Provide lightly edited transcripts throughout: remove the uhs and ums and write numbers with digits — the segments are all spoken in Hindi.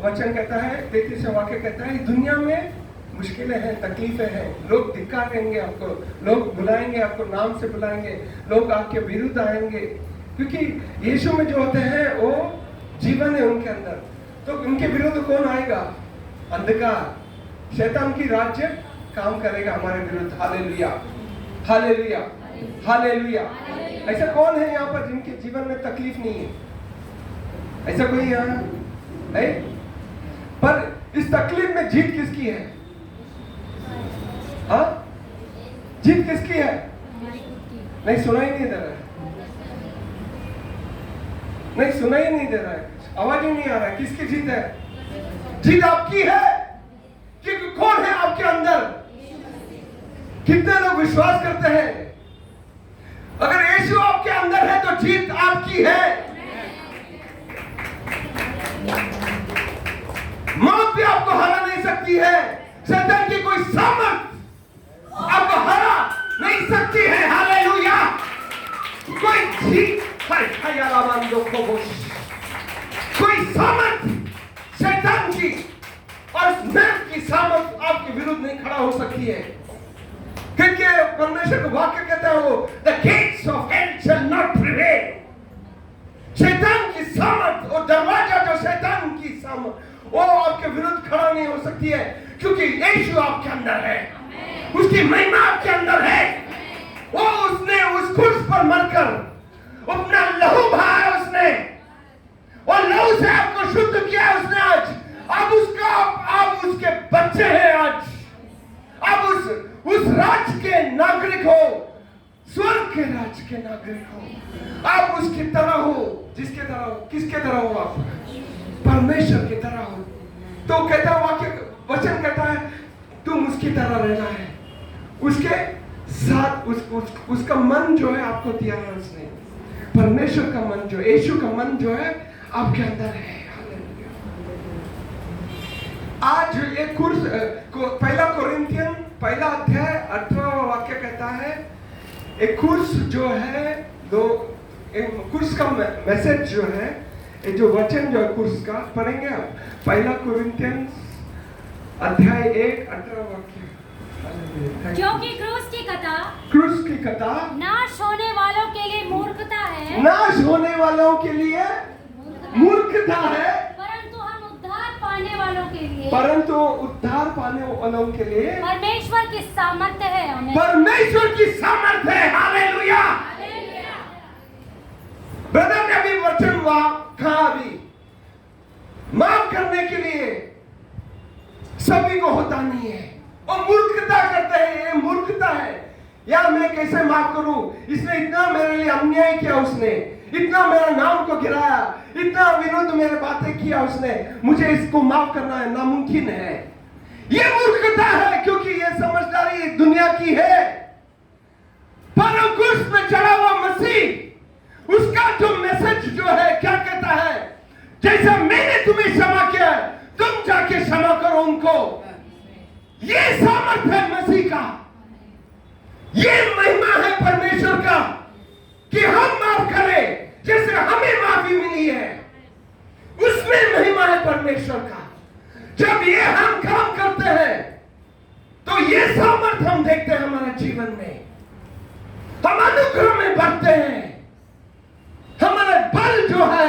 वचन कहता है, 33 वाक्य कहता है, दुनिया में मुश्किलें हैं, तकलीफें हैं, लोग धिक्कारेंगे आपको, लोग बुलाएंगे आपको, नाम से बुलाएंगे, लोग आपके विरुद्ध आएंगे, क्योंकि यीशु में जो होते हैं वो जीवन है उनके अंदर। तो उनके विरुद्ध कौन आएगा? अंधकार, शैतान की राज्य काम करेगा हमारे विरुद्ध। Hallelujah, hallelujah, hallelujah. ऐसा कौन है यहाँ पर जिनके जीवन में तकलीफ नहीं है? ऐसा कोई यहाँ है? पर इस तकलीफ में जीत किसकी है? हाँ, जीत किसकी है? नहीं, सुनाई नहीं दे रहा है, नहीं सुनाई नहीं दे रहा है, आवाज ही नहीं आ रहा है। किसकी जीत है? जीत आपकी है। क्योंकि कौन है आपके अंदर? कितने लोग विश्वास करते हैं? अगर यीशु आपके अंदर है तो जीत आपकी है। मौत भी आपको हरा नहीं सकती है, शैतान की कोई सामर्थ आपको हरा नहीं सकती है। हालेलुया। कोई जीत, कोई सामर्थ शैतान की और मौत की सामर्थ आपके विरुद्ध नहीं खड़ा हो सकती है, क्योंकि परमेश्वर का वाक्य कहता है वो the gates of hell shall not prevail। शैतान की सामर्थ और दरवाजा जो शैतान की सामर्थ वो आपके विरुद्ध खड़ा नहीं हो सकती है, क्योंकि यीशु आपके अंदर है, उसकी महिमा आपके अंदर है। वो उसने उस क्रूस पर मरकर अपना लहू बहाया उसने, और लहू से आपको शुद्ध किया उसने। आज आप उसका, आप उसके बच्चे हैं। आज आप उस राज के नागरिक हो, स्वर्ग के राज के नागरिक हो। आप उसकी तरह हो, जिसके तरह हो, किसके तरह हो? आप परमेश्वर की तरह हो। तो कहता है वाक्य, वचन कहता है तुम उसकी तरह रहना है, उसके साथ उसका मन जो है आपको दिया है उसने। परमेश्वर का मन जो, यीशु का मन जो है आपके अंदर है। आज एक कुर्स पहला कोरिन्थियन पहला अध्याय 18वां वाक्य कहता है, एक कुर्स जो है कुर्स का मैसेज जो है, जो वचन जो है कुर्स का, पढ़ेंगे आप पहला कोरिन्थियन अध्याय 1 18 वाक्य। क्योंकि क्रूस की कथा नाश होने वालों के लिए मूर्खता है, नाश होने वालों के लिए मूर्खता है, परंतु हम उद्धार पाने वालों के लिए, परंतु उद्धार पाने वालों के लिए परमेश्वर की सामर्थ्य है। परमेश्वर की सामर्थ्य है। हालेलुया। ब्रदर ने अभी वचन कहा, अभी माफ करने के लिए सभी को होता नहीं है, और मूर्खता करते हैं। ये मूर्खता है यार, मैं कैसे माफ करूं? इसने इतना मेरे लिए अन्याय किया, उसने इतना मेरा नाम को गिराया, इतना विरुद्ध मेरे बातें किया उसने, मुझे इसको माफ करना है नामुमकिन है। ये मूर्खता है, क्योंकि ये समझदारी दुनिया की है। पर क्रूस में चढ़ा हुआ मसीह, उसका जो मैसेज जो है क्या कहता है? जैसा मैंने तुम्हें क्षमा किया तुम जाके क्षमा करो उनको। ये सामर्थ है मसीह का, ये महिमा है परमेश्वर का कि हम माफ करें जैसे हमें माफी मिली है। उसमें महिमा है परमेश्वर का। जब ये हम काम करते हैं तो ये सामर्थ हम देखते हैं हमारे जीवन में, हम अनुग्रह में बढ़ते हैं, हमारा बल जो है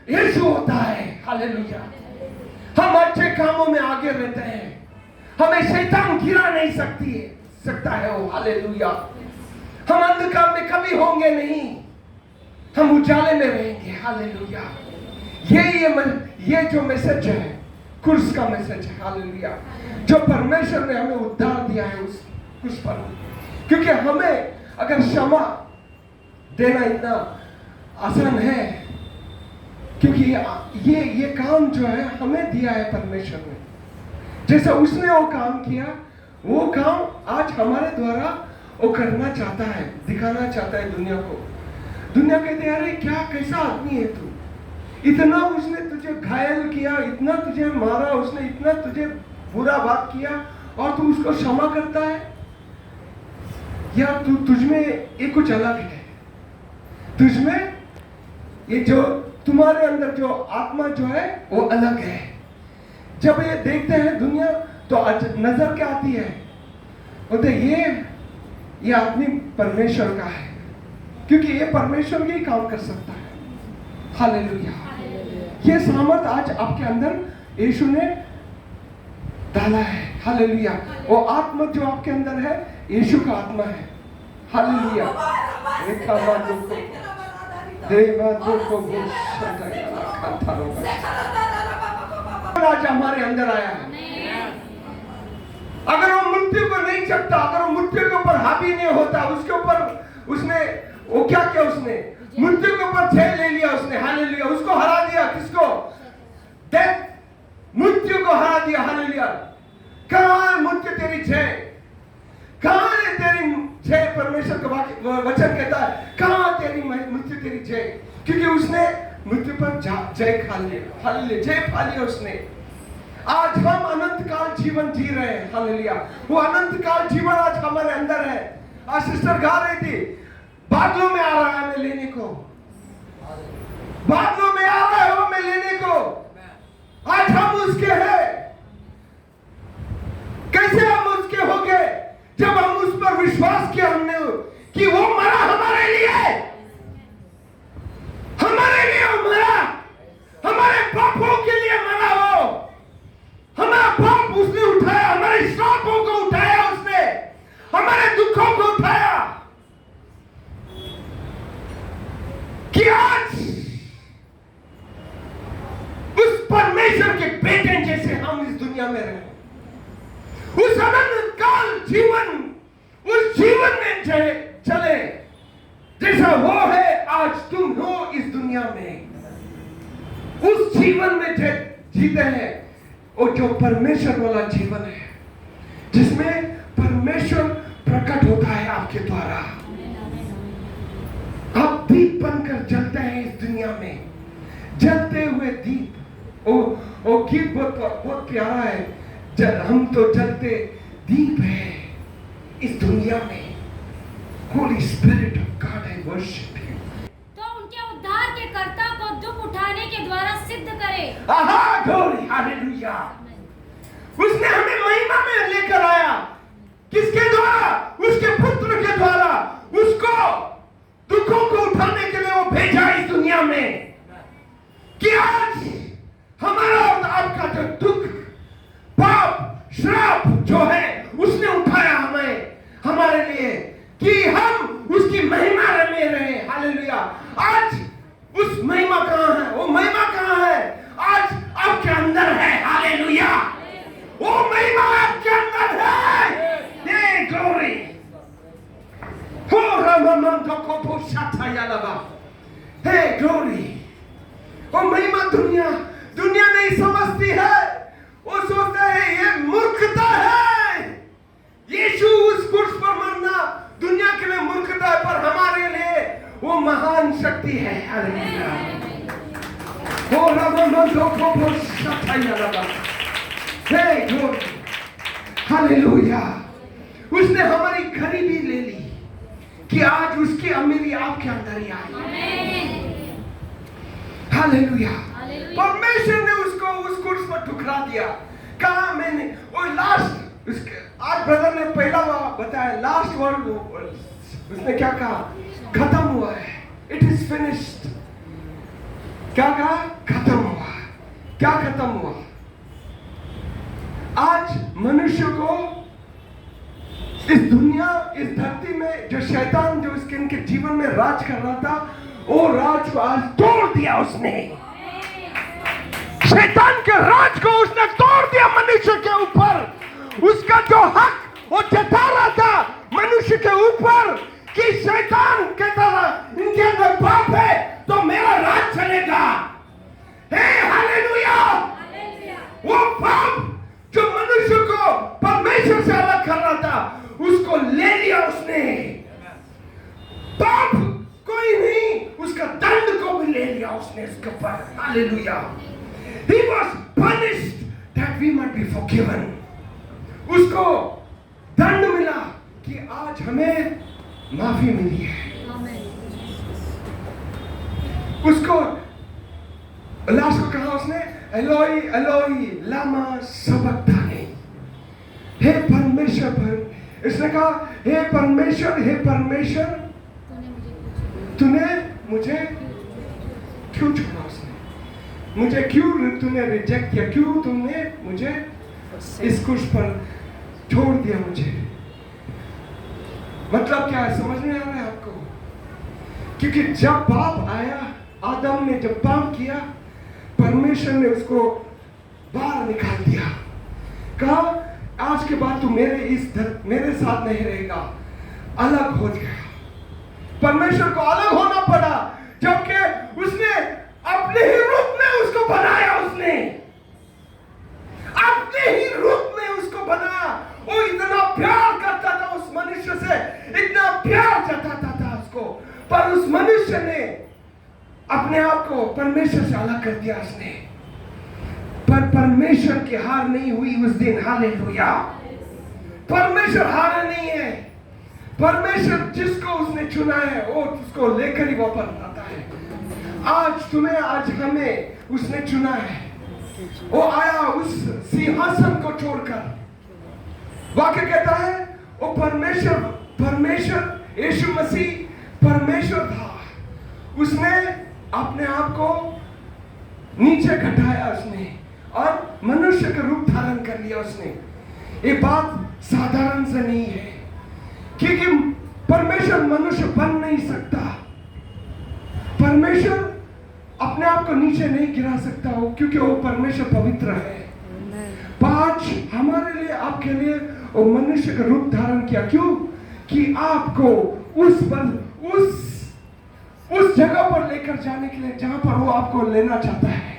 यीशु होता है। हालेलुया। हम अच्छे कामों में आगे रहते हैं, हमें शैतान गिरा नहीं सकता है वो। हालेलुया। हम अंधकार में कभी होंगे नहीं, हम उजाले में रहेंगे। हालेलुया। ये जो मैसेज है क्रूस का मैसेज है। हालेलुया। जो परमेश्वर ने हमें उद्धार दिया है उस क्रूस पर, क्योंकि हमें अगर क्षमा देना इतना आसान है, क्योंकि ये काम जो है हमें दिया है परमेश्वर ने। जैसा उसने वो काम किया, वो काम आज हमारे द्वारा वो करना चाहता है, दिखाना चाहता है दुनिया को। दुनिया कहते हैं अरे क्या कैसा आदमी है तू, इतना उसने तुझे घायल किया, इतना तुझे मारा, उसने इतना तुझे बुरा बात किया और तू उसको क्षमा करता है? यार तुझमें ये कुछ अलग है। तुझमें ये जो तुम्हारे अंदर जो आत्मा जो है वो अलग है। जब ये देखते हैं दुनिया तो नजर क्या आती है, बोलते ये आदमी परमेश्वर का है, क्योंकि ये परमेश्वर ही काम कर सकता है। हालेलुया। ये सामर्थ आज आपके अंदर यीशु ने डाला है। हालेलुया। वो आत्मा जो आपके अंदर है यीशु का आत्मा है। हालेलुया। आज हमारे अंदर आया है। अगर वो मृत्यु को नहीं चखता, अगर वो मृत्यु के ऊपर हावी नहीं होता, उसके ऊपर उसने वो क्या किया, उसने मृत्यु के ऊपर जय ले लिया उसने। हालेलुया। उसको हरा दिया। किसको? डेथ, मृत्यु को हरा दिया। हालेलुया। कहां है मृत्यु तेरी जय? कहां है तेरी जय? परमेश्वर का वचन कहता है कहां तेरी मृत्यु तेरी जय? क्योंकि उसने मृत्यु पर जय खा लिया। हालेलुया। जय पा लिया उसने। आज हम अनंत काल जीवन जी रहे हैं। हालेलुया। वो अनंत काल जीवन आज हमारे अंदर है। आज सिस्टर गा रही थी, बादलों में आ रहा है हमें लेने को, बादलों में आ रहा है हमें लेने को। आज हम उसके हैं। कैसे हम उसके हो गए? जब हम उस पर विश्वास किया हमने कि वो मरा हमारे लिए, हमारे लिए वो मरा, हमारे पापों के लिए मरा। वो हमारा पाप उसने उठाया, हमारे श्रापों को उठाया उसने, हमारे दुखों को उठाया, कि आज उस परमेश्वर के बेटे जैसे हम इस दुनिया में रहे, उस अनंत काल जीवन, उस जीवन में चले जैसा वो है आज तुम हो इस दुनिया में, उस जीवन में जीते हैं। और जो परमेश्वर वाला जीवन है जिसमें परमेश्वर प्रकट होता है आपके द्वारा। आप दीप बनकर जलते हैं इस दुनिया में, जलते हुए दीप। ओ गीत बहुत प्यारा है, हम तो जलते दीप है इस दुनिया में। Holi spirit of God I worship you. तो उनके उद्धार के कर्ता को दुख उठाने के द्वारा सिद्ध करे। आहा, ग्लोरी, हालेलुया। उसने हमें महिमा में लेकर आया। किसके द्वारा? उसके पुत्र के द्वारा। उसको दुखों को उठाने के लिए वो भेजा इस दुनिया में, कि आज हमारा और आपका जो दुख, पाप, श्राप जो है उसने उठाया हमें, हमारे लिए, कि हम उसकी महिमा में रहे। हालेलुया। आज उस महिमा कहां है? वो महिमा कहां है? आज आपके अंदर है। हालेलुया। वो महिमा आपके अंदर है। ये ग्लोरी हो रममंतो को पोषाता यालबा। हे ग्लोरी। वो महिमा दुनिया नहीं समझती है। वो सोचता है ये मूर्खता है। यीशु उस क्रूस पर मरना दुनिया के लिए मूर्खता है, पर हमारे लिए वो महान शक्ति है। हालेलुया। हो रममंतो को पोषाता यालबा। हे ग्लोरी। हालेलुया। उसने हमारी गरीबी ले ली कि आज उसकी अमीरी आपके अंदर ही आई। हालेलुया। परमेश्वर ने उसको उस क्रूस पर ठुकरा दिया। कहा मैंने वो लास्ट, आज ब्रदर ने पहला बताया, लास्ट वर्ड उसने क्या कहा? खत्म हुआ है। It is finished. क्या कहा? खत्म हुआ। क्या खत्म हुआ? आज मनुष्य को इस दुनिया, इस धरती में जो शैतान जो इनके जीवन में राज कर रहा था, वो राज को आज तोड़ दिया उसने। शैतान के राज को उसने तोड़ दिया मनुष्य के ऊपर। उसका जो हक वो जता रहा था मनुष्य के ऊपर, कि शैतान कहता था इनके अंदर पाप है तो मेरा राज चलेगा। हे हालेलुया। वो पाप जो मनुष्य को परमेश्वर से अलग कर रहा था, उसको ले लिया उसने। पाप कोई नहीं, उसका दंड को भी ले लिया उसने इसके ऊपर। Hallelujah. He was punished that we might be forgiven. उसको दंड मिला कि आज हमें माफी मिली है। उसको लास्ट को कहा उसने एलोई एलोई लामा सबक्तानी, हे परमेश्वर पर, इसने कहा हे परमेश्वर तूने मुझे क्यों छोड़ा? उसने मुझे क्यों तूने रिजेक्ट किया? क्यों तुमने मुझे इस क्रूस पर छोड़ दिया? मुझे मतलब क्या है, समझ में आ रहा है आपको? क्योंकि जब पाप आया, आदम ने जब पाप किया, परमेश्वर ने उसको बाहर निकाल दिया। कहा आज के बाद तू मेरे साथ नहीं रहेगा, अलग हो गया। परमेश्वर को अलग होना पड़ा, जबकि उसने अपने ही रूप में उसको बनाया। उसने अपने ही रूप में उसको बनाया। वो इतना प्यार करता था उस मनुष्य से, इतना प्यार जताता था उसको, पर उस मनुष्य ने अपने आप को परमेश्वर से अलग कर दिया उसने। पर परमेश्वर की हार नहीं हुई उस दिन। हालेलुया। परमेश्वर हारा नहीं है। परमेश्वर जिसको उसने चुना है वो उसको लेकर ही वापस आता है। आज तुम्हें, आज हमें उसने चुना है। वो आया उस सिंहासन को छोड़कर। वाक्य कहता है वो परमेश्वर यीशु मसीह परमेश्वर था। उसने अपने आप को नीचे घटाया उसने, और मनुष्य का रूप धारण कर लिया उसने। ये बात साधारण से नहीं है, क्योंकि परमेश्वर मनुष्य बन नहीं सकता। परमेश्वर अपने आप को नीचे नहीं गिरा सकता हो, क्योंकि वो परमेश्वर पवित्र है। पांच हमारे लिए, आपके लिए वो मनुष्य का रूप धारण किया। क्यों? कि आपको उस जगह पर लेकर जाने के लिए जहां पर वो आपको लेना चाहता है,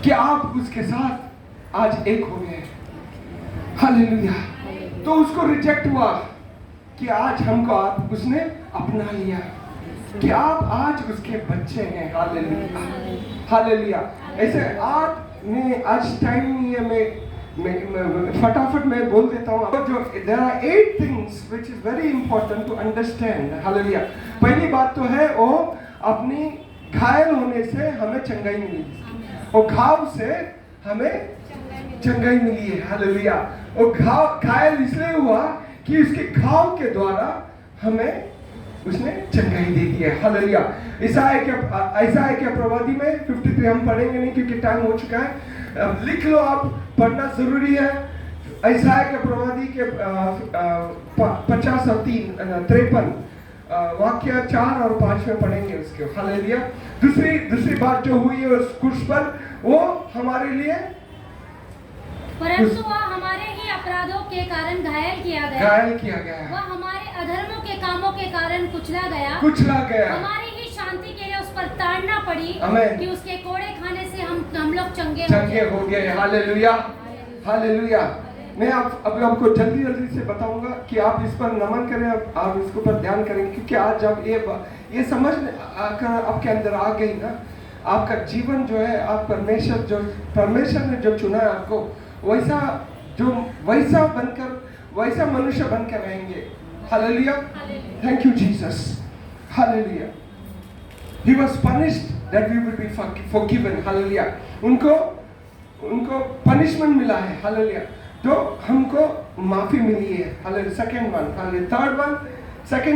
कि आप उसके साथ आज एक हो गए। हालेलुया। तो उसको रिजेक्ट हुआ कि आज हमको आप उसने अपना लिया, कि आप आज उसके बच्चे हैं। Hallelujah, hallelujah. ऐसे आज टाइम नहीं है, मैं फटाफट मैं बोल देता हूँ। जो there are 8 things which is very important to understand. Hallelujah. पहली बात तो है वो अपनी घायल होने से हमें चंगाई मिली, और घाव से हमें चंगाई मिली है। हालेलुया। वो घायल इसलिए हुआ कि उसके घाव के द्वारा हमें उसने चंगाई दे दी है। हालेलुया। ऐसा है क्या प्रवादी में 53 हम पढ़ेंगे नहीं क्योंकि टाइम हो चुका है। लिख लो, आप पढ़ना जरूरी है। ऐसा है क्या प्रवादी के 50 और 53 वाक्य 4 और 5 में पढ़ेंगे उसके। हालेलुया। दूसरी बात जो हुई है उस क्रूस पर, वो हमारे लिए, परंतु वह हमारे ही अपराधों के कारण घायल किया गया। वह हमारे अधर्मों के कामों के कारण कुचला गया। हमारी ही शांति के लिए उस पर ताड़ना पड़ी, कि उसके कोड़े खाने से हम लोग चंगे हो गए। Hallelujah, hallelujah. मैं अभी आपको जल्दी से बताऊंगा कि आप इस पर नमन करें, आप इसके ऊपर ध्यान करेंगे, क्योंकि आज जब ये समझ आकर आपके अंदर आ गई ना, आपका जीवन जो है, आप परमेश्वर ने जो चुना है आपको, वैसा मनुष्य बनकर रहेंगे। Hallelujah. Thank you Jesus. Hallelujah. He was punished that we would be forgiven. Hallelujah. उनको पनिशमेंट मिला है। हालेलुया। तो हमको माफी मिली है। Hallelujah. Second one, hallelujah. Third one, 2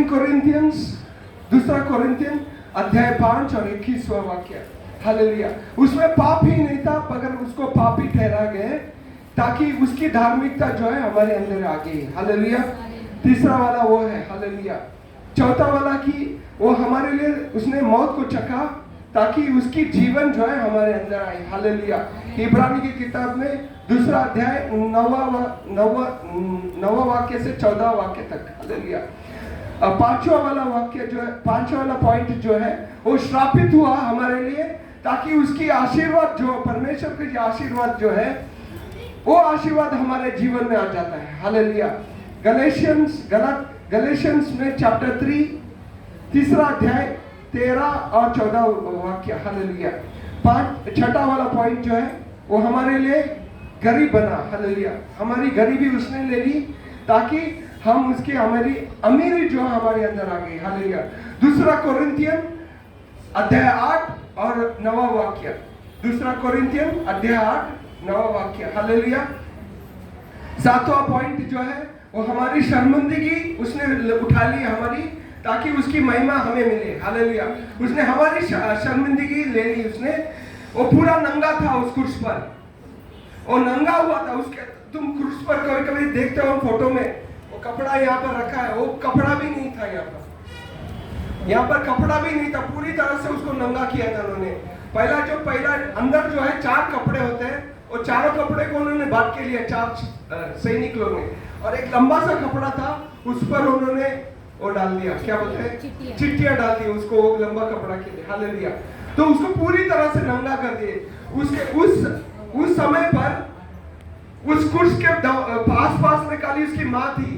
Corinthian अध्याय 5 और 21वां वाक्य। हालेलुया। उसमें पाप ही नहीं था, मगर उसको पापी ठहरा गए ताकि उसकी धार्मिकता जो है हमारे अंदर आ गई। हालेलुया। तीसरा वाला वो है। हालेलुया। चौथा वाला कि वो हमारे लिए उसने मौत को चखा ताकि उसकी जीवन जो है हमारे अंदर आए। हालेलुया। इब्रानी की किताब में 2 अध्याय 9 वाक्य से 14 वाक्य तक। हालेलुया। 5वां वाला वाक्य जो है, 5वां वाला पॉइंट जो है, वो श्रापित हुआ हमारे लिए ताकि उसकी आशीर्वाद जो परमेश्वर के आशीर्वाद जो है, वो आशीर्वाद हमारे जीवन में आ जाता है। हालेलुया। गलेशियंस में चैप्टर 3 अध्याय 13 और 14 वाक्य। हालेलुया। 6वां वाला पॉइंट जो है वो हमारे लिए गरीब बना। हालेलुया। हमारी गरीबी उसने ले ली ताकि हम उसकी हमारी अमीरी जो हमारे अंदर आ गई। हालेलुया। 2 कोरिन्थियन अध्याय 8 और 9वां वाक्य। दूसरा कोरिन्थियन अध्याय 8 9वां वाक्य। हालेलुया। 7वां पॉइंट जो है वो हमारी शर्मिंदगी उसने उठा ली हमारी, ताकि उसकी महिमा हमें मिले। हालेलुया। उसने हमारी शर्मिंदगी ले ली। उसने वो पूरा नंगा था उस क्रूस पर, वो नंगा हुआ था। उसके तुम क्रूस पर कभी कभी देखते हो फोटो में, वो कपड़ा यहाँ पर रखा है, वो कपड़ा भी नहीं था यहाँ पर कपड़ा भी नहीं था। पूरी तरह से उसको नंगा किया था उन्होंने। पहला अंदर जो है 4 कपड़े होते हैं, वो चारों कपड़े को उन्होंने बांट के लिया 4 सैनिक लोग ने, और एक लंबा सा कपड़ा था उस पर उन्होंने वो डाल दिया, क्या बोलते हैं, चिट्टियां डाल दी उसको, वो लंबा कपड़ा के लिए। हालेलुया। तो उसको पूरी तरह से नंगा कर दिए। उसके उस समय पर उस क्रूस के आस-पास में खाली उसकी माँ थी,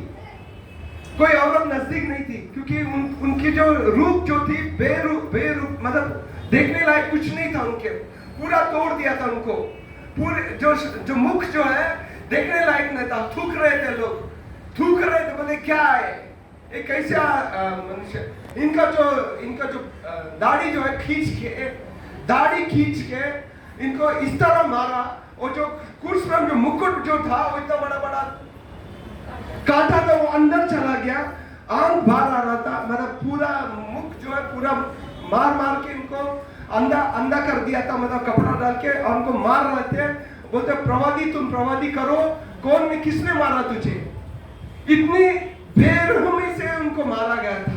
कोई औरत नजदीक नहीं थी, क्योंकि उनकी जो रूप जो थी बेरूप मतलब देखने लायक कुछ नहीं था। उनके पूरा तोड़ दिया था उनको। पूरे जो मुख जो है देखने लायक नहीं था। थूक रहे थे लोग, थूक रहे थे, बोले क्या है ये, कैसा मनुष्य। इनका जो दाढ़ी जो है दाढ़ी खींच के इनको इस तरह मारा। और जो क्रूस पर जो मुकुट जो था वो इतना बड़ा काटा था, वो अंदर चला गया, आंख बाहर आ रहा था, मतलब पूरा मुख जो है पूरा मार के इनको अंधा कर दिया था, मतलब कपड़ा डाल के, और उनको मार रहे थे। बोलते प्रवादी तुम प्रवादी करो, कौन ने किसने मारा तुझे। इतनी बेरहमी से उनको मारा गया था।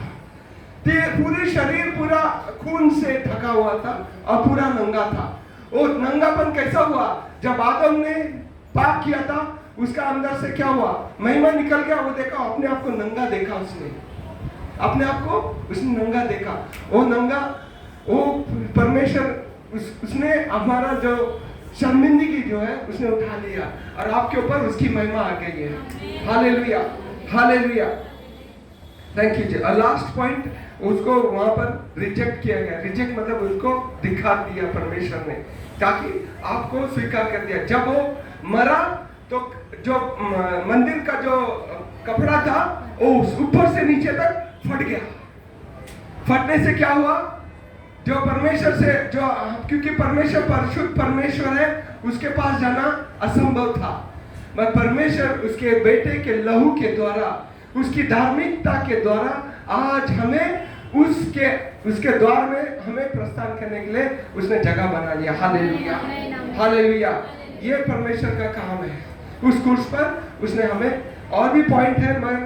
पूरे शरीर पूरा खून से ढका हुआ था और पूरा नंगा था। वो नंगापन कैसा हुआ, जब आदम ने पाप किया था उसका अंदर से क्या हुआ, महिमा निकल गया। वो देखा, अपने आप को नंगा देखा, उसने अपने आप को उसने नंगा देखा। वो नंगा, वो परमेश्वर उसने हमारा जो शर्मिंदगी जो है उसने उठा लिया, और आपके ऊपर उसकी महिमा आ गई है। हालेलुया, हालेलुया, थैंक यू जी। लास्ट पॉइंट, उसको वहां पर रिजेक्ट किया गया। रिजेक्ट मतलब उसको दिखा दिया परमेश्वर ने, ताकि आपको स्वीकार कर दिया। जब वो मरा तो जो मंदिर का जो कपड़ा था वो ऊपर से नीचे तक फट गया। फटने से क्या हुआ, जो परमेश्वर से जो, क्योंकि परमेश्वर परिशुद्ध परमेश्वर है, उसके पास जाना असंभव था। मगर परमेश्वर उसके बेटे के लहू के द्वारा, उसकी धार्मिकता के द्वारा आज हमें उसके द्वार में हमें प्रस्थान करने के लिए उसने जगह बना लिया। Hallelujah, hallelujah. ये परमेश्वर का काम है। उस क्रूस पर उसने हमें, और भी पॉइंट है, मैं